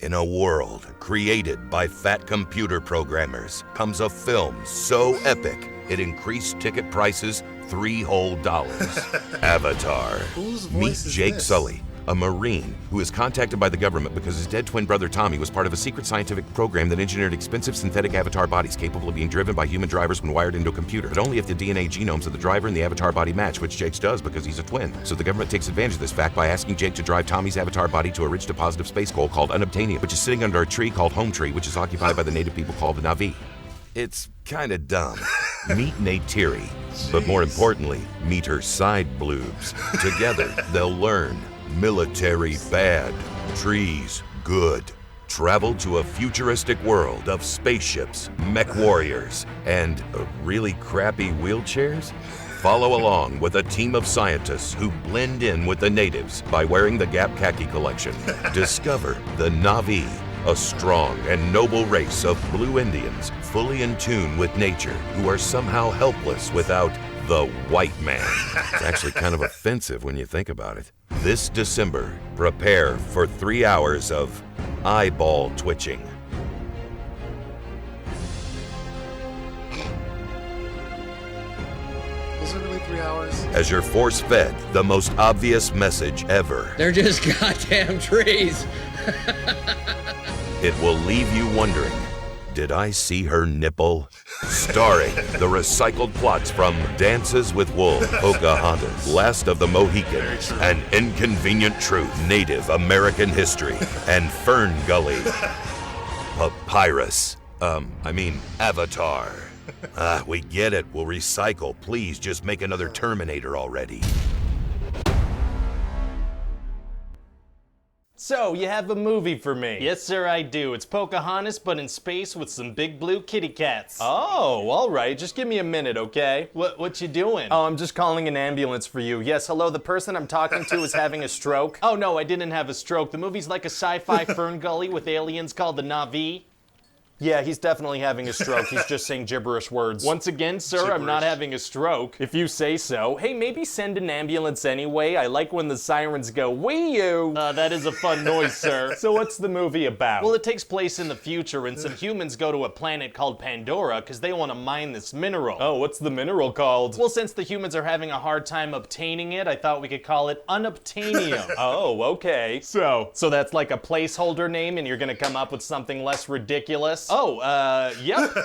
In a world created by fat computer programmers comes a film so epic it increased ticket prices $3 whole. Avatar. Meet Jake Sully, a Marine who is contacted by the government because his dead twin brother Tommy was part of a secret scientific program that engineered expensive synthetic avatar bodies capable of being driven by human drivers when wired into a computer, but only if the DNA genomes of the driver and the avatar body match, which Jake's does because he's a twin. So the government takes advantage of this fact by asking Jake to drive Tommy's avatar body to a rich deposit of space coal called unobtainium, which is sitting under a tree called Home Tree, which is occupied by the native people called the Na'vi. It's kinda dumb. Meet Neytiri, but more importantly, meet her side bloobs. Together, they'll learn military bad, trees good. Travel to a futuristic world of spaceships, mech warriors, and really crappy wheelchairs? Follow along with a team of scientists who blend in with the natives by wearing the Gap Khaki collection. Discover the Na'vi, a strong and noble race of blue Indians fully in tune with nature who are somehow helpless without the white man. It's actually kind of offensive when you think about it. This December, prepare for 3 hours of eyeball twitching. Is it really 3 hours? As you're force-fed the most obvious message ever. They're just goddamn trees. It will leave you wondering, did I see her nipple? Starring the recycled plots from Dances with Wolves, Pocahontas, Last of the Mohicans, An Inconvenient Truth, Native American History, and Fern Gully. Papyrus. Avatar. We get it, we'll recycle. Please just make another Terminator already. So, you have a movie for me? Yes, sir, I do. It's Pocahontas, but in space with some big blue kitty cats. Oh, all right. Just give me a minute, okay? What you doing? Oh, I'm just calling an ambulance for you. Yes, hello, the person I'm talking to is having a stroke. Oh, no, I didn't have a stroke. The movie's like a sci-fi Fern Gully with aliens called the Na'vi. Yeah, he's definitely having a stroke. He's just saying gibberish words. Once again, sir, gibberish. I'm not having a stroke. If you say so. Hey, maybe send an ambulance anyway. I like when the sirens go, wee-oo. That is a fun noise, sir. So what's the movie about? Well, it takes place in the future, and some humans go to a planet called Pandora because they want to mine this mineral. Oh, what's the mineral called? Well, since the humans are having a hard time obtaining it, I thought we could call it unobtainium. Oh, okay. So that's like a placeholder name, and you're gonna come up with something less ridiculous? Oh, yep.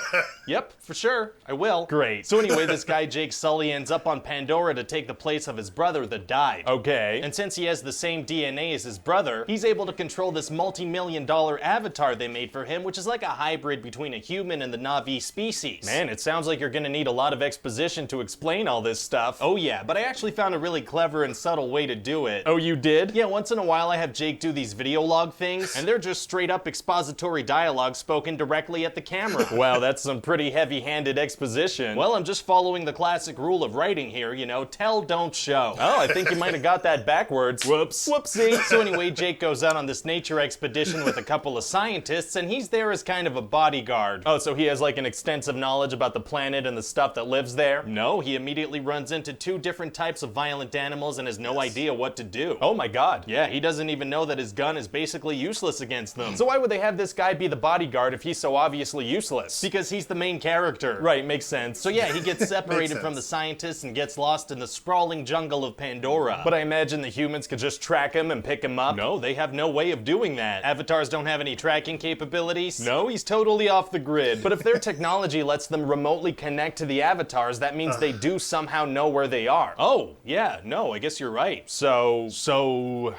Yep, for sure. I will. Great. So anyway, this guy Jake Sully ends up on Pandora to take the place of his brother that died. Okay. And since he has the same DNA as his brother, he's able to control this multi-million-dollar avatar they made for him, which is like a hybrid between a human and the Na'vi species. Man, it sounds like you're gonna need a lot of exposition to explain all this stuff. Oh yeah, but I actually found a really clever and subtle way to do it. Oh, you did? Yeah, once in a while I have Jake do these video log things, and they're just straight up expository dialogue spoken directly at the camera. Wow, that's some pretty heavy-handed exposition. Well, I'm just following the classic rule of writing here, you know, tell, don't show. Oh, I think you might have got that backwards. Whoops. Whoopsie. So anyway, Jake goes out on this nature expedition with a couple of scientists, and he's there as kind of a bodyguard. Oh, so he has like an extensive knowledge about the planet and the stuff that lives there? No, he immediately runs into 2 different types of violent animals and has no idea what to do. Oh my god. Yeah, he doesn't even know that his gun is basically useless against them. So why would they have this guy be the bodyguard if he's so obviously useless? Because he's the main character. Right, makes sense. So yeah, he gets separated from the scientists and gets lost in the sprawling jungle of Pandora. But I imagine the humans could just track him and pick him up. No, they have no way of doing that. Avatars don't have any tracking capabilities. No, he's totally off the grid. But if their technology lets them remotely connect to the avatars, that means they do somehow know where they are. Oh, yeah, no, I guess you're right. So...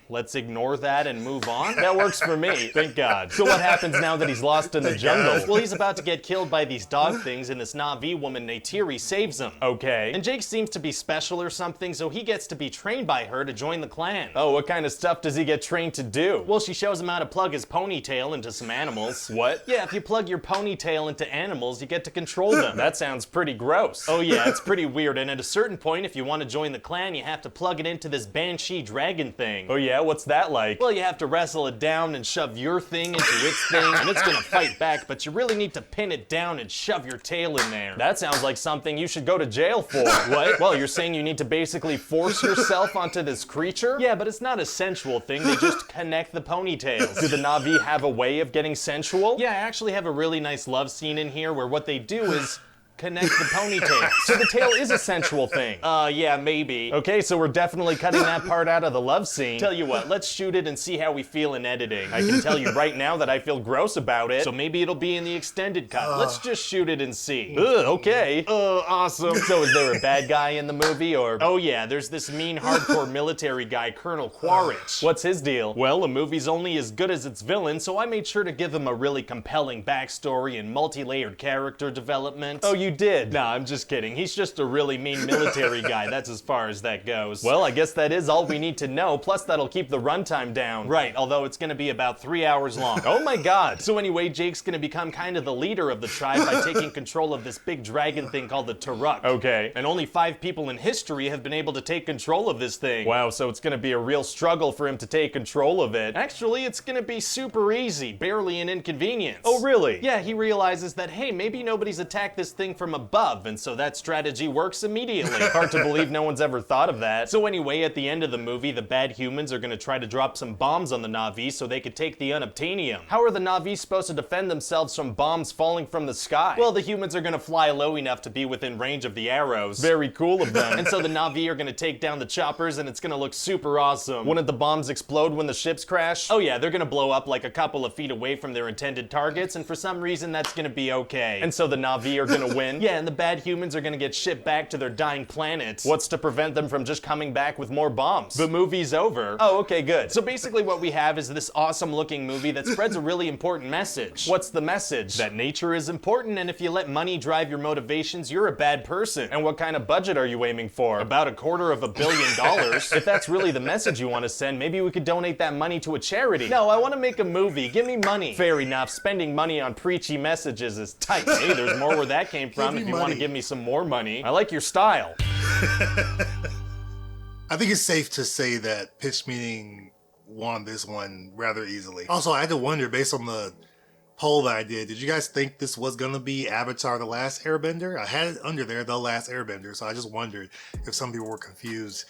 let's ignore that and move on? That works for me, thank God. So what happens now that he's lost in the jungle? Well, he's about to get killed by these dog things, and this Na'vi woman, Neytiri, saves him. Okay. And Jake seems to be special or something, so he gets to be trained by her to join the clan. Oh, what kind of stuff does he get trained to do? Well, she shows him how to plug his ponytail into some animals. What? Yeah, if you plug your ponytail into animals, you get to control them. That sounds pretty gross. Oh yeah, it's pretty weird, and at a certain point, if you want to join the clan, you have to plug it into this banshee dragon thing. Oh yeah? yeah? What's that like? Well, you have to wrestle it down and shove your thing into its thing, and it's gonna fight back, but you really need to pin it down and shove your tail in there. That sounds like something you should go to jail for. What? Well, you're saying you need to basically force yourself onto this creature? Yeah, but it's not a sensual thing. They just connect the ponytails. Do the Na'vi have a way of getting sensual? Yeah, I actually have a really nice love scene in here where what they do is connect the ponytail. So the tail is a sensual thing. Yeah, maybe. Okay, so we're definitely cutting that part out of the love scene. Tell you what, let's shoot it and see how we feel in editing. I can tell you right now that I feel gross about it, so maybe it'll be in the extended cut. Let's just shoot it and see. Okay. Awesome. So is there a bad guy in the movie, or? Oh yeah, there's this mean hardcore military guy, Colonel Quaritch. What's his deal? Well, a movie's only as good as its villain, so I made sure to give him a really compelling backstory and multi-layered character development. Oh, you did? Nah, I'm just kidding. He's just a really mean military guy. That's as far as that goes. Well, I guess that is all we need to know. Plus, that'll keep the runtime down. Right, although it's gonna be about 3 hours long. Oh my god. So anyway, Jake's gonna become kind of the leader of the tribe by taking control of this big dragon thing called the Turuk. Okay. And only 5 people in history have been able to take control of this thing. Wow, so it's gonna be a real struggle for him to take control of it. Actually, it's gonna be super easy, barely an inconvenience. Oh really? Yeah, he realizes that, hey, maybe nobody's attacked this thing from above, and so that strategy works immediately. Hard to believe no one's ever thought of that. So anyway, at the end of the movie, the bad humans are gonna try to drop some bombs on the Na'vi so they could take the unobtainium. How are the Na'vi supposed to defend themselves from bombs falling from the sky? Well, the humans are gonna fly low enough to be within range of the arrows. Very cool of them. And so the Na'vi are gonna take down the choppers, and it's gonna look super awesome. Wouldn't the bombs explode when the ships crash? Oh yeah, they're gonna blow up like a couple of feet away from their intended targets, and for some reason that's gonna be okay. And so the Na'vi are gonna win. Yeah, and the bad humans are gonna get shipped back to their dying planet. What's to prevent them from just coming back with more bombs? The movie's over. Oh, okay, good. So basically what we have is this awesome looking movie that spreads a really important message. What's the message? That nature is important, and if you let money drive your motivations, you're a bad person. And what kind of budget are you aiming for? About $250 million? If that's really the message you want to send, maybe we could donate that money to a charity. No, I want to make a movie. Give me money. Fair enough. Spending money on preachy messages is tight. Hey, there's more where that came from if you want to give me some more money. I like your style. I think it's safe to say that Pitch Meeting won this one rather easily. Also, I had to wonder, based on the poll that I did you guys think this was gonna be Avatar: The Last Airbender? I had it under there, The Last Airbender, so I just wondered if some people were confused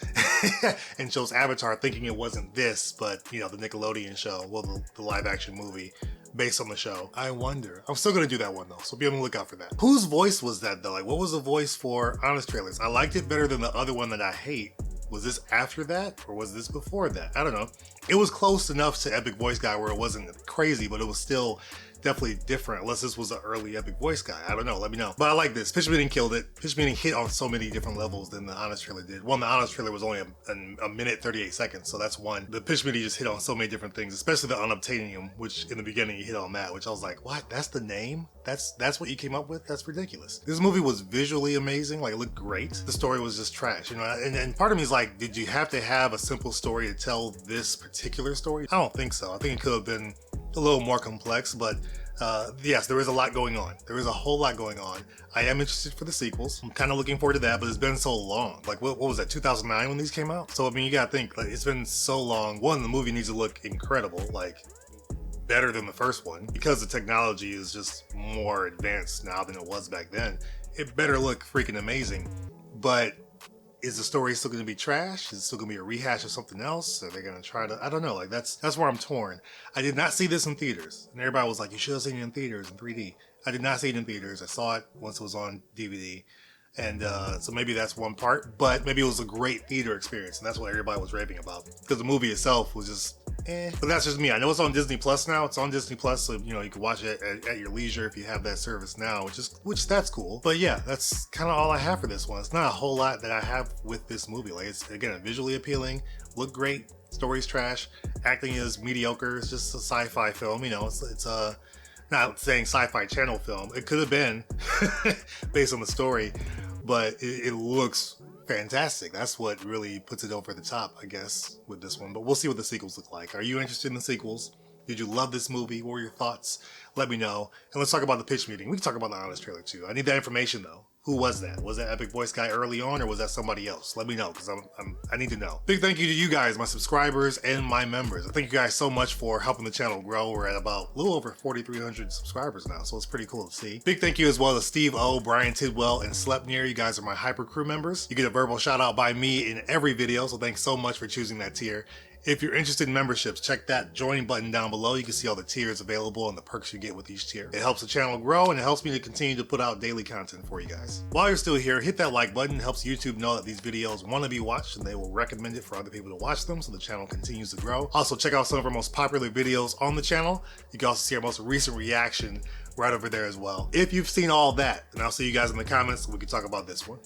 and chose Avatar thinking it wasn't this, but, you know, the Nickelodeon show, well, the live action movie based on the show. I wonder. I'm still gonna do that one though, so be on the lookout for that. Whose voice was that though? Like, what was the voice for Honest Trailers? I liked it better than the other one that I hate. Was this after that, or was this before that? I don't know. It was close enough to Epic Voice Guy where it wasn't crazy, but it was still definitely different, unless this was an early Epic Voice Guy. I don't know, let me know. But I like this. Pitch Meeting killed it. Pitch Meeting hit on so many different levels than the Honest Trailer did. One, the Honest Trailer was only a minute 38 seconds, so that's one. The Pitch Meeting just hit on so many different things, especially the unobtainium, which in the beginning you hit on that, which I was like, what? That's the name? That's what you came up with? That's ridiculous. This movie was visually amazing, like it looked great. The story was just trash, you know, and part of me is like, did you have to have a simple story to tell this particular story? I don't think so. I think it could have been a little more complex, but yes, there is a lot going on. There is a whole lot going on. I am interested for the sequels. I'm kind of looking forward to that, but it's been so long. Like, what was that, 2009 when these came out? So, I mean, you gotta think, like, it's been so long. One, the movie needs to look incredible, like, better than the first one. Because the technology is just more advanced now than it was back then. It better look freaking amazing. But is the story still going to be trash? Is it still going to be a rehash of something else? Are they going to try to, I don't know, like that's where I'm torn. I did not see this in theaters. And everybody was like, you should have seen it in theaters in 3D. I did not see it in theaters. I saw it once it was on DVD. And so maybe that's one part, but maybe it was a great theater experience. And that's what everybody was raving about. Because the movie itself was just, But that's just me. I know it's on Disney Plus now. It's on Disney Plus, so you know you can watch it at your leisure if you have that service now, which that's cool. But yeah, that's kind of all I have for this one. It's not a whole lot that I have with this movie. Like, it's, again, visually appealing, look great, story's trash, acting is mediocre. It's just a sci-fi film. You know, it's not saying sci-fi channel film. It could have been based on the story, but it looks fantastic. That's what really puts it over the top, I guess, with this one. But we'll see what the sequels look like. Are you interested in the sequels? Did you love this movie? What were your thoughts? let me know. And let's talk about the pitch meeting. We can talk about the Honest trailer too. I need that information though. Who was that? Was that Epic Voice guy early on, or was that somebody else? Let me know, because I need to know. Big thank you to you guys, my subscribers and my members. I thank you guys so much for helping the channel grow. We're at about a little over 4,300 subscribers now, so it's pretty cool to see. Big thank you as well to Steve O, Brian Tidwell, and Slepnir. You guys are my Hyper Crew members. You get a verbal shout out by me in every video, so thanks so much for choosing that tier. If you're interested in memberships, check that join button down below. You can see all the tiers available and the perks you get with each tier. It helps the channel grow and it helps me to continue to put out daily content for you guys. While you're still here, hit that like button. It helps YouTube know that these videos want to be watched and they will recommend it for other people to watch them so the channel continues to grow. Also, check out some of our most popular videos on the channel. You can also see our most recent reaction right over there as well. If you've seen all that, and I'll see you guys in the comments so we can talk about this one.